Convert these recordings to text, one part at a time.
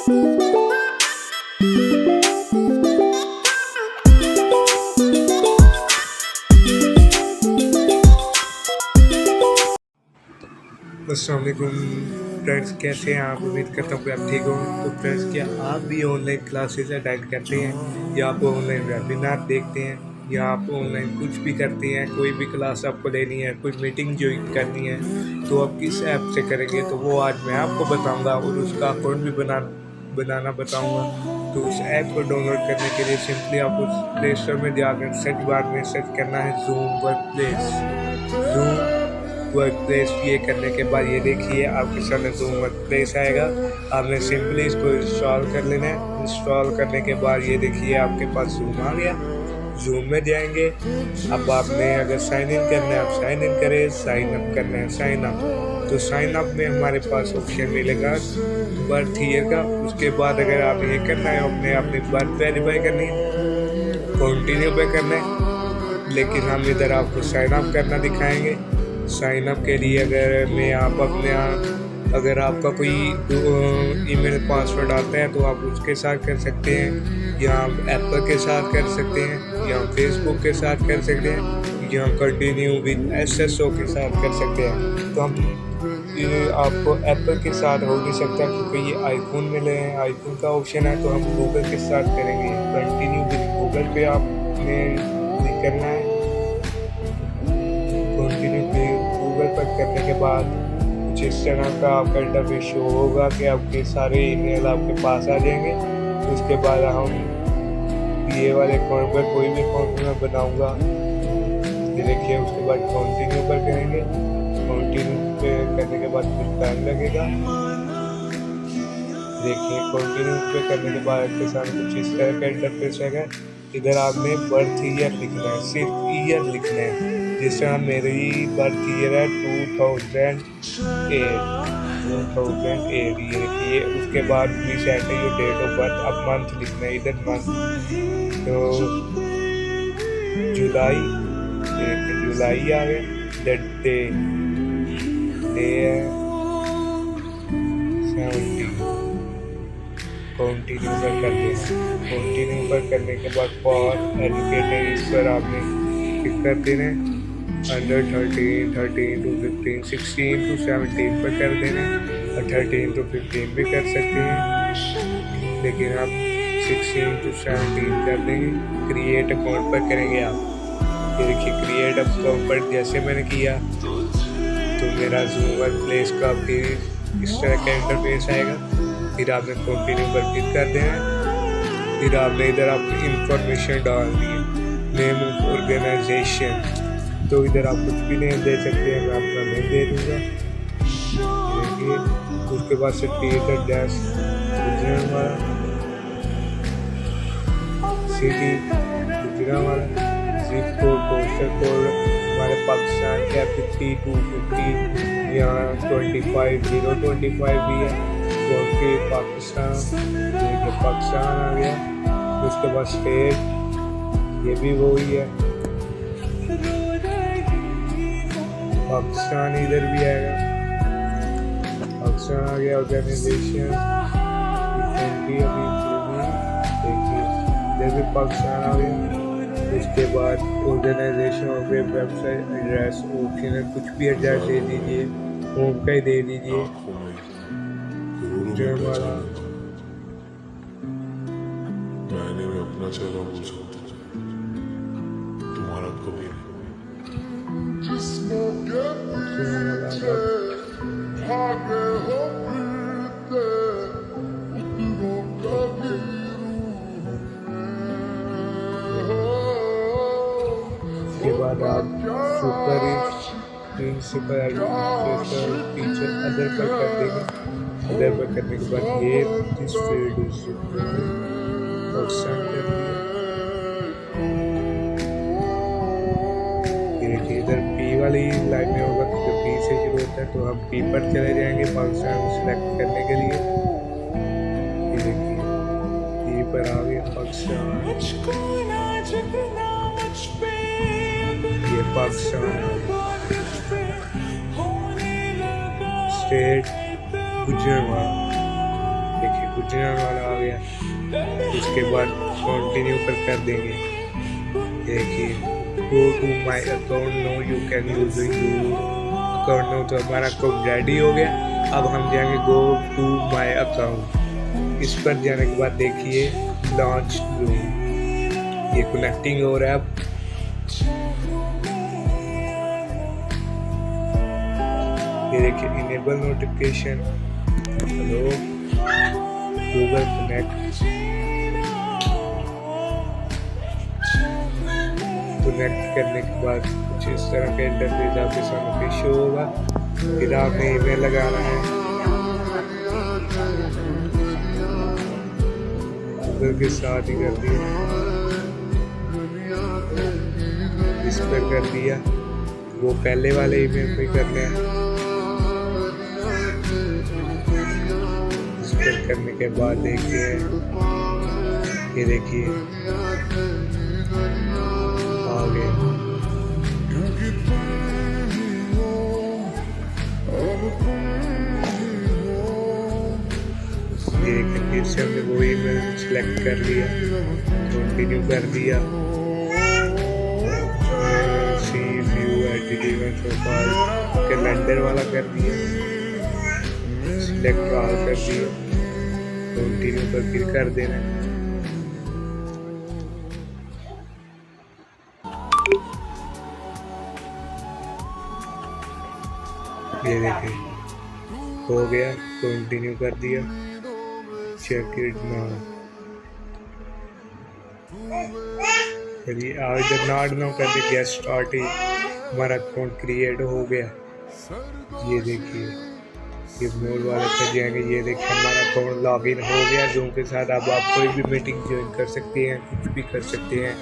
अस्सलाम वालेकुम फ्रेंड्स, कैसे हैं आप? उम्मीद करता हूँ कि आप ठीक हो। तो फ्रेंड्स, क्या आप भी ऑनलाइन क्लासेस अटेंड करते हैं या आप ऑनलाइन वेबिनार देखते हैं या आप ऑनलाइन कुछ भी करते हैं? कोई भी क्लास आपको लेनी है, कोई मीटिंग ज्वाइन करनी है, तो आप किस ऐप से करेंगे? तो वो आज मैं आपको बताऊंगा और उसका अकाउंट भी बनाना बताऊंगा। तो उस ऐप को डाउनलोड करने के लिए सिंपली आप उस प्ले स्टोर में जाकर सर्च बार में सर्च करना है जूम वर्क प्लेस। ये करने के बाद ये देखिए आपके सामने जूम वर्क प्लेस आएगा। आपने सिंपली इसको इंस्टॉल कर लेना है। इंस्टॉल करने के बाद ये देखिए आपके पास जूम आ गया। जूम में जाएंगे। अब आपने अगर साइन इन करना है आप साइन इन करें, साइन अप करना है साइन अप। तो साइन अप में हमारे पास ऑप्शन मिलेगा बर्थ ईयर का। उसके बाद अगर आप ये करना है अपनी बर्थ वेरीफाई करनी है, कंटिन्यू पे करना है। लेकिन हम इधर आपको साइन अप करना दिखाएंगे। साइन अप के लिए अगर आपका कोई ईमेल पासवर्ड आता है तो आप उसके साथ कर सकते हैं, या आप एप्पल के साथ कर सकते हैं, या फेसबुक के साथ कर सकते हैं, या कंटिन्यू विद SSO के साथ कर सकते हैं। तो आपको एप्पल के साथ हो नहीं सकता क्योंकि ये आईफोन में ले हैं, आईफोन का ऑप्शन है। तो हम गूगल के साथ करेंगे। कंटिन्यू विद गूगल पे आपने क्लिक करना है। कंटिन्यू गूगल पर करने के बाद कुछ इस तरह का आपका इंटरफेस शो होगा कि आपके सारे ईमेल आपके पास आ जाएंगे। उसके बाद हम ये वाले अकाउंट पर कोई भी अकाउंट मैं बनाऊंगा, ये देखिए। उसके बाद कंटिन्यू पर करेंगे। कंटिन्यू पे करने के बाद कुछ टाइम लगेगा। देखिए कंटिन्यू पे करने के बाद आपके सामने कुछ इस तरह का इंटरफेस आएगा। इधर आपने बर्थ ईयर लिखना है, सिर्फ ईयर लिखना है। जिस तरह मेरी बर्थ ईयर है 2008। ये लिखिए। उसके बाद भी सेट है ये डेट ऑफ बर्थ। अब मंथ लिखना है, इधर मंथ तो जुलाई आ गया। डे है 17। कंटिन्यू पर कर देना। कंटिन्यू पर करने के बाद फॉर एजुकेटेड इस पर आपने क्लिक कर देना। अंडर 13 to 15, 16 to 17 पर कर देना, और 13 to 15 भी कर सकते हैं, लेकिन आप 16 to 17 कर देंगे। क्रिएट अकाउंट पर करेंगे आप। ये देखिए क्रिएट अकाउंट पर जैसे मैंने किया तो मेरा जूम वर्क प्लेस का फिर इस तरह का इंटरफेस आएगा। फिर आपने कंटिन्यू पर क्लिक कर देना है। फिर आपने इधर आपकी इंफॉर्मेशन डालनी है, नेम ऑफ ऑर्गेनाइजेशन। तो इधर आप कुछ भी नेम दे सकते हैं, मैं अपना नेम दे दूँगा। देखिए उसके बाद certificate address, Gujranwala city, Gujranwala zip code, postal code हमारे पाकिस्तान का 5250 या 25025 भी है। तो के पाकिस्तान आ गया। उसके बाद स्टेट ये भी वही है, पाकिस्तान इधर भी आएगा। पाकिस्तान आ गया। ऑर्गेनाइजेशन देखिए इधर भी पाकिस्तान आ गया। उसके बाद ऑर्गेनाइजेशन और वेबसाइट एड्रेस ऑप्शन है, कुछ भी एड्रेस दे दीजिए, होम का ही दे दीजिए। हमारा मैंने भी अपना चेहरा भूल सकता था, तुम्हारा कभी उसके बाद आप super principal administrator teacher other पर कर देंगे। अदर पर करने के बाद ये दिस फील्ड देखिए इधर पी वाली लाइन में होगा तो पी से शुरू होता है, तो हम पी पर चले जाएंगे पाकिस्तान सेलेक्ट करने के लिए। ये देखिए पी पर आ गया पाकिस्तान। ये पाकिस्तान स्टेट गुजरांवाला। देखिए ओरिजिनल वाला आ गया। उसके बाद कंटिन्यू पर कर देंगे। देखिए go to my account, no you can use account, no तो हमारा अकाउंट रेडी हो गया। अब हम जाएंगे गो टू माई अकाउंट। इस पर जाने के बाद देखिए लॉन्च जूम, ये कनेक्टिंग हो रहा है। अब ये देखिए enable notification, hello Google connect करने के बाद कुछ इस तरह का इंटरफेस आपके सामने शो होगा। फिर आपने ईमेल लगाना है, गूगल के साथ ही कर दिया, इस पर कर दिया। वो पहले वाले ईमेल पे करना है। इस पर करने के बाद देखिए ये देखिए आ गए। फिर से हमने वो ईमेल सिलेक्ट कर लिया, कंटिन्यू कर दिया। सी व्यू एडिटिंग कैलेंडर वाला कर दिया, सिलेक्ट ऑल कर दिया, कंटिन्यू पर फिर कर देना। ये देखिए हो गया, कंटिन्यू कर दिया, चेक इट नाउ। चलिए आज जब नॉट नो कर दे गेट स्टार्ट ही हमारा अकाउंट क्रिएट हो गया। ये देखिए ये मोड वाले पर जाएंगे। ये देखिए हमारा अकाउंट लॉगिन हो गया जूम के साथ। अब आप कोई भी मीटिंग ज्वाइन कर सकते हैं, कुछ भी कर सकते हैं।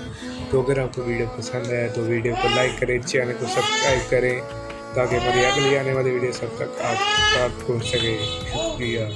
तो अगर आपको वीडियो पसंद आया तो वीडियो को लाइक करें, चैनल को सब्सक्राइब करें ताकि हमारी अगली आने वाली वीडियो सब तक आप पहुँच सके। शुक्रिया।